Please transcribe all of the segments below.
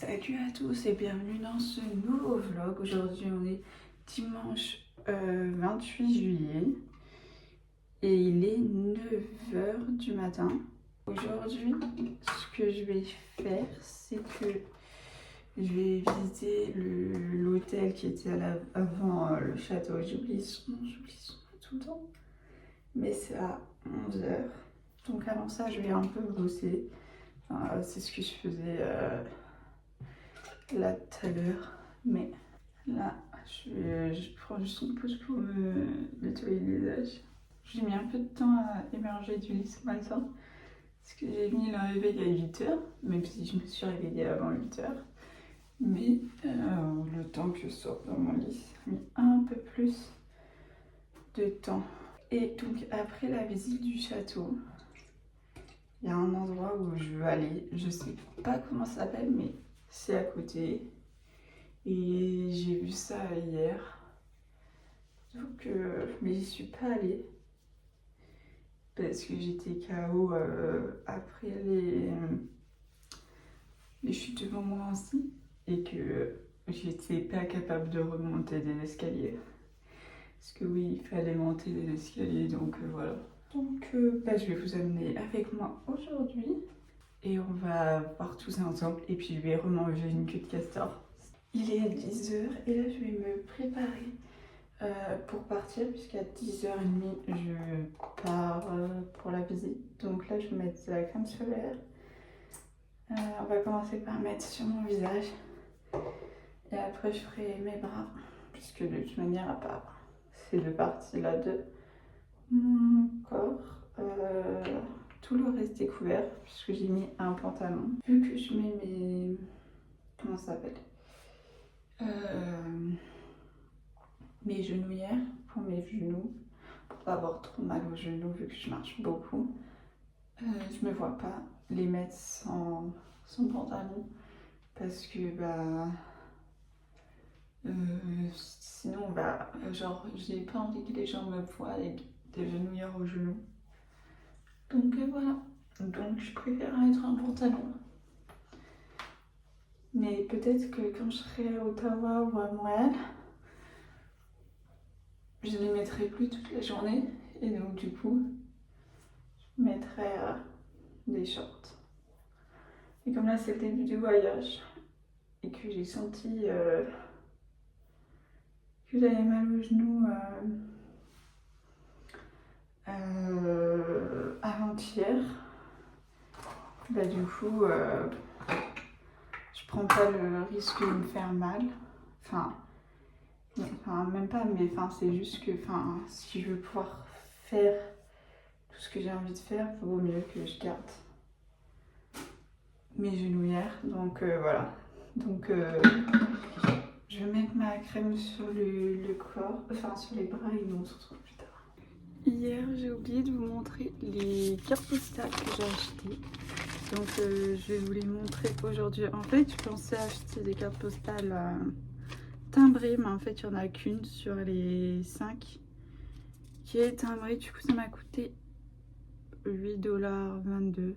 Salut à tous et bienvenue dans ce nouveau vlog. Aujourd'hui on est dimanche 28 juillet et il est 9 h du matin. Aujourd'hui ce que je vais faire c'est que je vais visiter l'hôtel qui était avant le château. J'oublie son nom tout le temps. Mais c'est à 11 h. Donc avant ça je vais un peu bosser. Enfin, c'est ce que je faisais là tout à l'heure, mais là je prends juste une pause pour me nettoyer le visage. J'ai mis un peu de temps à émerger du lit ce matin parce que j'ai mis le réveil à 8 h, même si je me suis réveillée avant 8 h. Mais le temps que je sorte dans mon lit, ça a mis un peu plus de temps. Et donc après la visite du château, il y a un endroit où je veux aller. Je sais pas comment ça s'appelle, mais c'est à côté. Et j'ai vu ça hier. Donc, mais j'y suis pas allée. Parce que j'étais KO après les chutes de moment aussi. Et que j'étais pas capable de remonter des escaliers. Parce que oui, il fallait monter des escaliers. Donc voilà. Donc je vais vous amener avec moi aujourd'hui. Et on va voir tout ça ensemble. Et puis je vais remanger une queue de castor. Il est 10 h et là je vais me préparer pour partir puisqu'à 10 h 30 je pars pour la visite. Donc là je vais mettre de la crème solaire. On va commencer par mettre sur mon visage et après je ferai mes bras puisque de toute manière à part ces deux parties là de mon corps, tout le reste est couvert puisque j'ai mis un pantalon. Vu que je mets mes... comment ça s'appelle, mes genouillères pour mes genoux, pour pas avoir trop mal aux genoux vu que je marche beaucoup. Je me vois pas les mettre sans pantalon parce que sinon genre j'ai pas envie que les gens me voient avec des genouillères aux genoux. Donc voilà, donc je préfère mettre un pantalon. Mais peut-être que quand je serai à Ottawa ou à Montréal, je les mettrai plus toute la journée et donc du coup je mettrai des shorts. Et comme là c'est le début du voyage et que j'ai senti que j'avais mal aux genoux avant-hier, du coup je prends pas le risque de me faire mal. Enfin même pas, mais c'est juste que si je veux pouvoir faire tout ce que j'ai envie de faire, il vaut mieux que je garde mes genouillères. Donc voilà. Donc je vais mettre ma crème sur le corps, sur les bras et on se retrouve plus tard. Hier j'ai oublié de vous montrer les cartes postales que j'ai achetées. Donc je vais vous les montrer aujourd'hui. En fait je pensais acheter des cartes postales timbrée, mais en fait il n'y en a qu'une sur les 5 qui est timbrée. Du coup ça m'a coûté 8,22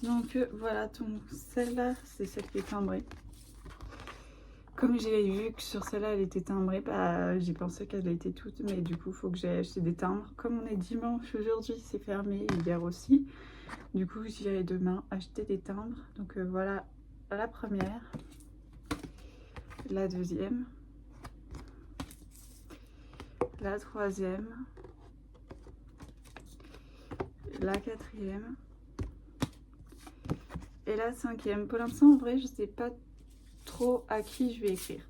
$. Donc voilà, donc celle-là c'est celle qui est timbrée. Comme j'ai vu que sur celle-là elle était timbrée, j'ai pensé qu'elle était toute, mais du coup il faut que j'aille acheter des timbres. Comme on est dimanche aujourd'hui, c'est fermé, hier aussi. Du coup j'irai demain acheter des timbres. Donc voilà la première, la deuxième, la troisième, la quatrième et la cinquième. Pour l'instant en vrai je sais pas trop à qui je vais écrire.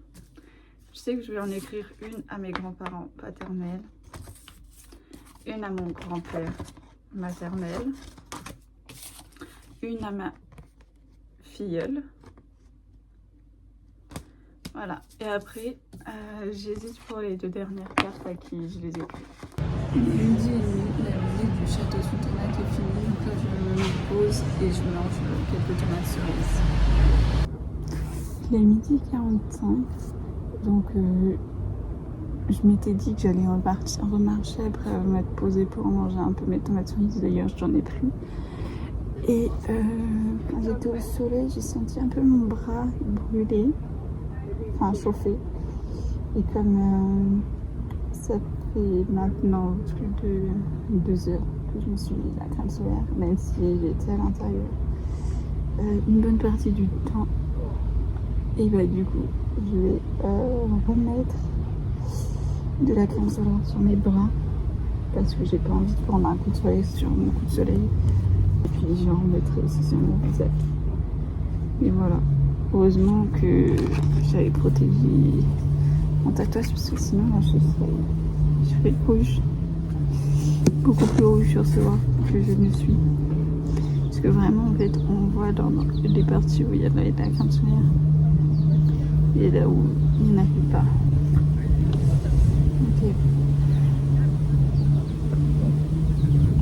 Je sais que je vais en écrire une à mes grands-parents paternels, une à mon grand-père maternel, une à ma filleule. Voilà, et après j'hésite pour les deux dernières cartes à qui je les écris. Midi et demi, la visite du château Sultanat est finie, donc là je me pose et je mange quelques tomates cerises. Il est 12h45, donc je m'étais dit que j'allais remarcher après m'être posée pour manger un peu mes tomates cerises. D'ailleurs j'en ai pris Et quand j'étais au soleil, j'ai senti un peu mon bras brûler, enfin chauffer. Et comme ça fait maintenant plus de 2 heures que je me suis mis la crème solaire, même si j'étais à l'intérieur une bonne partie du temps. Et bah du coup, je vais remettre de la crème solaire sur mes bras parce que j'ai pas envie de prendre un coup de soleil sur mon coup de soleil. Et puis j'en remettrai aussi sur mon visage. Et voilà. Heureusement que j'avais protégé mon tatouage parce que sinon là je serais rouge. Beaucoup plus rouge sur ce bras que je ne suis. Parce que vraiment en fait on voit dans les parties où il y a de la crème solaire et là où il n'y en avait pas. Ok.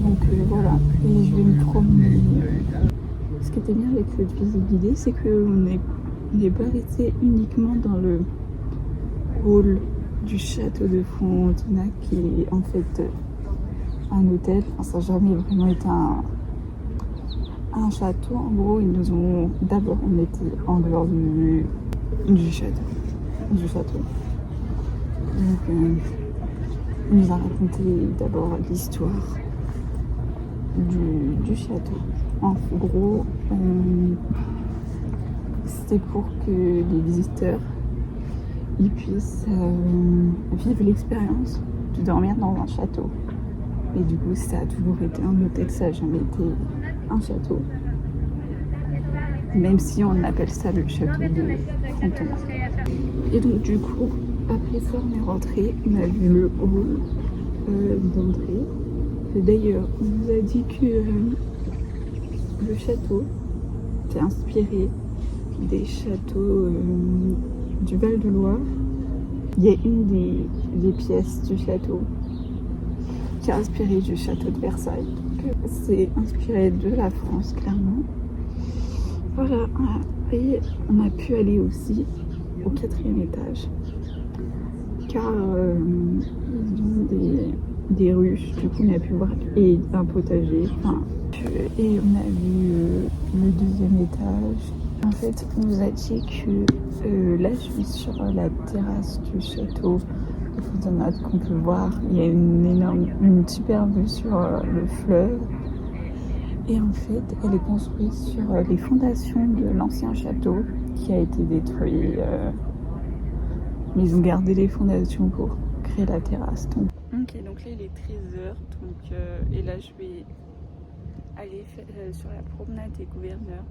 Donc voilà, et je vais me promener. Ce qui était bien avec cette visite guidée, c'est qu'on n'est pas resté uniquement dans le hall du château de Frontenac, qui est en fait un hôtel. Enfin, ça n'a jamais vraiment été un château. En gros, ils nous ont d'abord, on était en dehors du château. Donc, il nous a raconté d'abord l'histoire du château. En gros, c'était pour que les visiteurs ils puissent vivre l'expérience de dormir dans un château. Et du coup, ça a toujours été un hôtel, ça n'a jamais été un château. Même si on appelle ça le château de Frontenac. Et donc, du coup, après ça, on est rentré, on a vu le hall d'entrée. D'ailleurs, on nous a dit que le château était inspiré des châteaux du Val-de-Loire. Il y a une des pièces du château qui est inspirée du château de Versailles. Donc, c'est inspiré de la France, clairement. Voilà, et on a pu aller aussi au 4e étage car ils ont des ruches, du coup on a pu voir, et un potager, et on a vu le 2e étage. En fait, on nous a dit que là, je suis sur la terrasse du château de Frontenac qu'on peut voir. Il y a une super vue sur le fleuve. Et en fait, elle est construite sur les fondations de l'ancien château qui a été détruit. Mais ils ont gardé les fondations pour créer la terrasse. Ok, donc là il est 13h. Et là je vais aller sur la promenade des gouverneurs.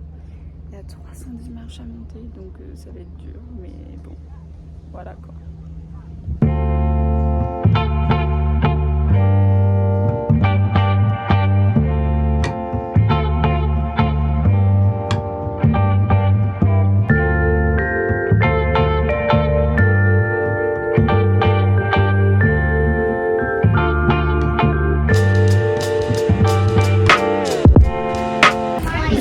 Il y a 310 marches à monter, donc ça va être dur, mais bon, voilà quoi.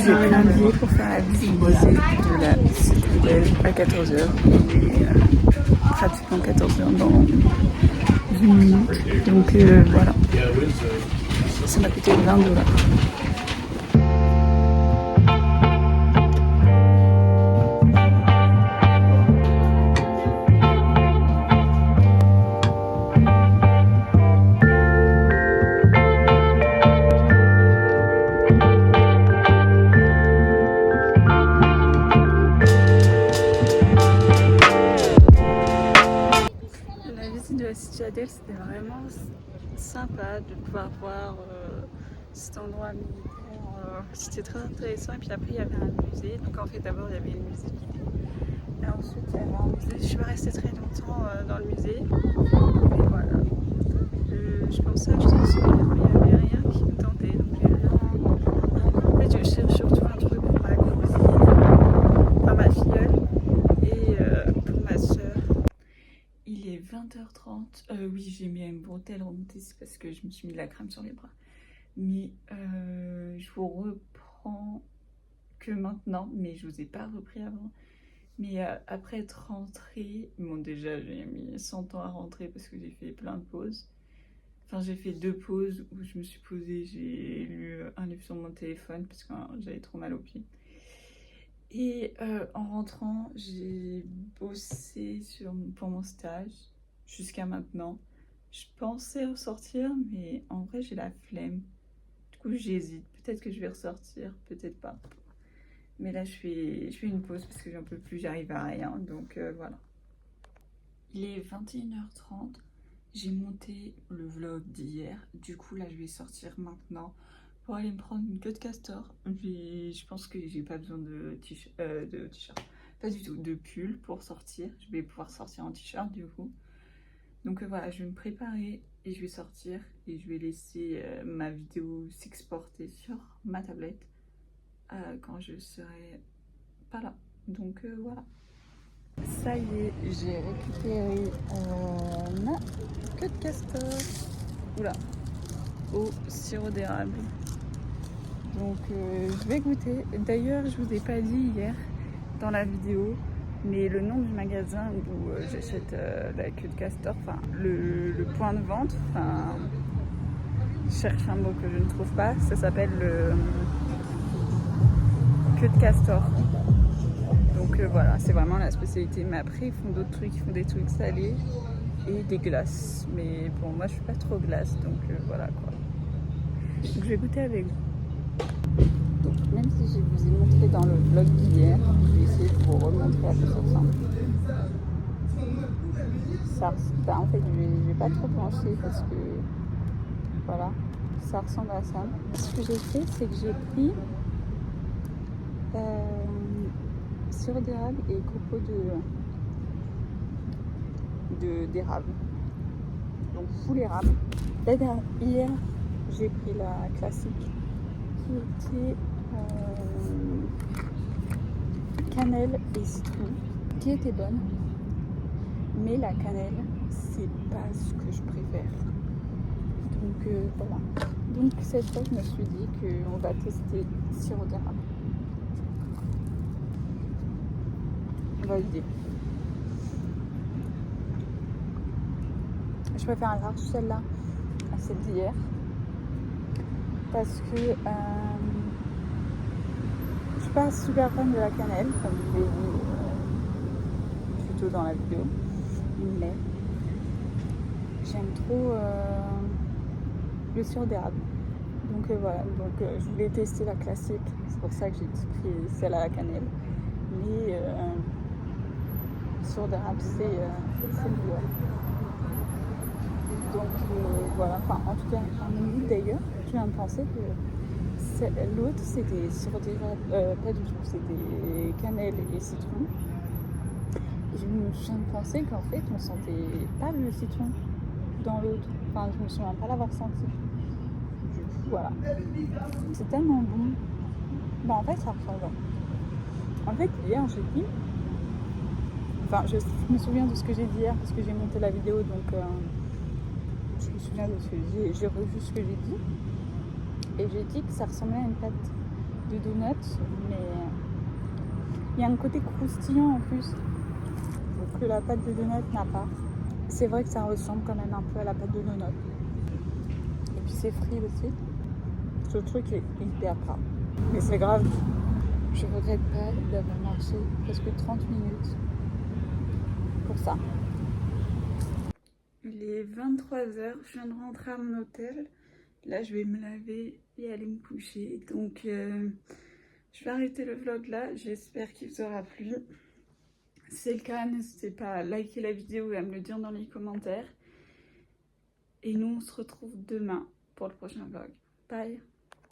J'ai pris un billet pour faire la visite de la citadelle à 14h. Pratiquement 14h dans 1 minute. Donc voilà. Ça m'a coûté 20$. C'était vraiment sympa de pouvoir voir cet endroit militaire. C'était très intéressant. Et puis après, il y avait un musée. Donc en fait, d'abord, il y avait le musée guidé. Et ensuite, il y avait un musée. Je suis pas restée très longtemps dans le musée. Et voilà. Je pensais acheter une souvenir, mais il n'y avait rien qui me tentait. Donc j'ai rien. En fait, je cherche surtout un truc pour ma cousine, enfin ma filleule, et pour ma soeur. Il est 20h30. Oui, j'ai mis une bretelle remontée, c'est parce que je me suis mis de la crème sur les bras. Mais je vous reprends que maintenant, mais je vous ai pas repris avant. Mais après être rentrée, bon déjà j'ai mis 100 ans à rentrer parce que j'ai fait plein de pauses. Enfin, j'ai fait 2 pauses où je me suis posée, j'ai lu un livre sur mon téléphone parce que j'avais trop mal aux pieds. Et en rentrant, j'ai bossé pour mon stage jusqu'à maintenant. Je pensais ressortir, mais en vrai, j'ai la flemme. Du coup, j'hésite. Peut-être que je vais ressortir, peut-être pas. Mais là, je fais une pause parce que j'en peux plus, j'arrive à rien. Donc voilà. Il est 21h30. J'ai monté le vlog d'hier. Du coup, là, je vais sortir maintenant pour aller me prendre une queue de castor. Je pense que j'ai pas besoin de t-shirt. Pas du tout, de pull pour sortir. Je vais pouvoir sortir en t-shirt du coup. Donc voilà, je vais me préparer et je vais sortir. Et je vais laisser ma vidéo s'exporter sur ma tablette quand je serai pas là. Donc voilà. Ça y est, j'ai récupéré ma queue de castor. Oula, au sirop d'érable. Donc je vais goûter. D'ailleurs, je vous ai pas dit hier dans la vidéo, mais le nom du magasin où j'achète la queue de castor, enfin le point de vente, enfin je cherche un mot que je ne trouve pas, ça s'appelle le queue de castor. Donc voilà, c'est vraiment la spécialité. Mais après, ils font d'autres trucs, ils font des trucs salés et des glaces. Mais bon, moi je suis pas trop glace, donc voilà quoi. Donc je vais goûter avec vous. Donc même si je vous ai montré dans le vlog d'hier, je vais essayer de vous remontrer à peu près ça. En fait, je vais pas trop pencher parce que voilà, ça ressemble à ça. Ce que j'ai fait, c'est que j'ai pris sirop d'érable et copeaux d'érable. Donc full érable. Hier, j'ai pris la classique qui était cannelle et citron, qui était bonne. Mais la cannelle, c'est pas ce que je préfère. Donc voilà. Donc cette fois, je me suis dit qu'on va tester sirop d'érable. Validé. Je préfère un large celle-là à celle d'hier. Parce que je suis pas super fan de la cannelle, comme je l'ai dit plus tôt dans la vidéo. Mais j'aime trop le sirop d'érable. Donc voilà, je voulais tester la classique. C'est pour ça que j'ai pris celle à la cannelle. Mais sirop d'érable, c'est meilleur. Donc voilà, enfin en tout cas, un ami d'ailleurs, je viens de penser que l'autre c'était sirop d'érable, pas du tout, c'était cannelle et citron. Et je viens de penser qu'en fait on sentait pas le citron dans l'autre, enfin je me souviens pas l'avoir senti. Du coup voilà, c'est tellement bon. Bah en fait ça ressemble. En fait hier j'ai dit, enfin je me souviens de ce que j'ai dit hier parce que j'ai monté la vidéo donc je me souviens de ce que j'ai revu ce que j'ai dit et j'ai dit que ça ressemblait à une pâte de donuts, mais il y a un côté croustillant en plus que la pâte de donut n'a pas. C'est vrai que ça ressemble quand même un peu à la pâte de donut et puis c'est frit aussi. Ce truc est hyper gras, mais c'est grave, je regrette pas d'avoir marché presque 30 minutes pour ça. Il est 23h, je viens de rentrer à mon hôtel. Là, je vais me laver et aller me coucher. Donc, je vais arrêter le vlog là. J'espère qu'il vous aura plu. Si c'est le cas, n'hésitez pas à liker la vidéo et à me le dire dans les commentaires. Et nous, on se retrouve demain pour le prochain vlog. Bye!